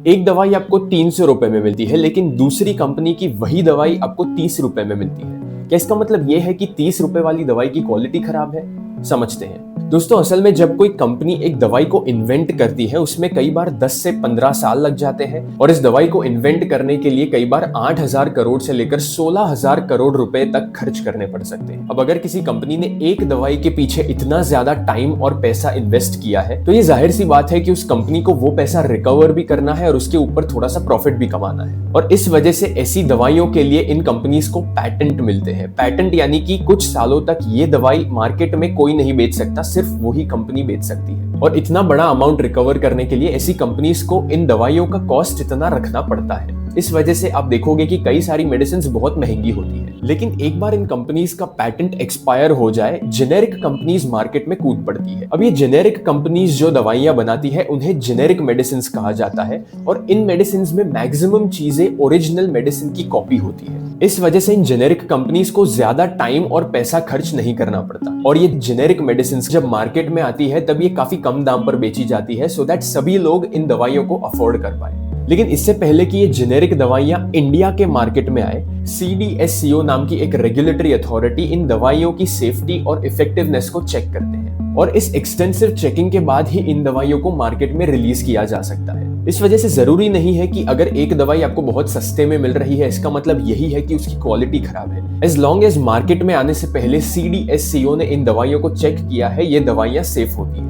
एक दवाई आपको 300 रुपए में मिलती है, लेकिन दूसरी कंपनी की वही दवाई आपको 30 रुपए में मिलती है। क्या इसका मतलब ये है कि 30 रुपए वाली दवाई की क्वालिटी खराब है? समझते हैं। दोस्तों, असल में जब कोई कंपनी एक दवाई को इन्वेंट करती है, उसमें कई बार 10 से 15 साल लग जाते हैं और इस दवाई को इन्वेंट करने के लिए कई बार 8,000 करोड़ से लेकर 16,000 करोड़ रुपए तक खर्च करने पड़ सकते हैं। अब अगर किसी कंपनी ने एक दवाई के पीछे इतना ज्यादा टाइम और पैसा इन्वेस्ट किया है, तो ये जाहिर सी बात है कि उस कंपनी को वो पैसा रिकवर भी करना है और उसके ऊपर थोड़ा सा प्रॉफिट भी कमाना है। और इस वजह से ऐसी दवाइयों के लिए इन कंपनीज को पैटेंट मिलते हैं। पैटेंट यानी कि कुछ सालों तक ये दवाई मार्केट में कोई नहीं बेच सकता, सिर्फ वही कंपनी बेच सकती है। और इतना बड़ा अमाउंट रिकवर करने के लिए ऐसी कंपनीज को इन दवाइयों का कॉस्ट इतना रखना पड़ता है। इस वजह से आप देखोगे कि कई सारी मेडिसिन बहुत महंगी होती है। लेकिन एक बार इन कंपनीज का पैटेंट एक्सपायर हो जाए, जेनेरिक कंपनीज मार्केट में कूद पड़ती है। अब ये जेनेरिक कंपनीज जो दवाइयां बनाती है, उन्हें जेनेरिक मेडिसिन कहा जाता है और इन मेडिसिन में मैक्सिमम चीजें ओरिजिनल मेडिसिन की कॉपी होती है। इस वजह से इन जेनेरिक कंपनीज को ज्यादा टाइम और पैसा खर्च नहीं करना पड़ता और ये जेनेरिक मेडिसिन जब मार्केट में आती है तब ये काफी कम दाम पर बेची जाती है, सो दैट सभी लोग इन दवाइयों को अफोर्ड कर पाए। लेकिन इससे पहले कि ये जेनेरिक दवाइयां इंडिया के मार्केट में आए, CDSCO नाम की एक रेगुलेटरी अथॉरिटी इन दवाइयों की सेफ्टी और इफेक्टिवनेस को चेक करते हैं और इस एक्सटेंसिव चेकिंग के बाद ही इन दवाइयों को मार्केट में रिलीज किया जा सकता है। इस वजह से जरूरी नहीं है कि अगर एक दवाई आपको बहुत सस्ते में मिल रही है, इसका मतलब यही है कि उसकी क्वालिटी खराब है। एज लॉन्ग एज मार्केट में आने से पहले CDSCO ने इन दवाइयों को चेक किया है, ये दवाइयां सेफ होती है।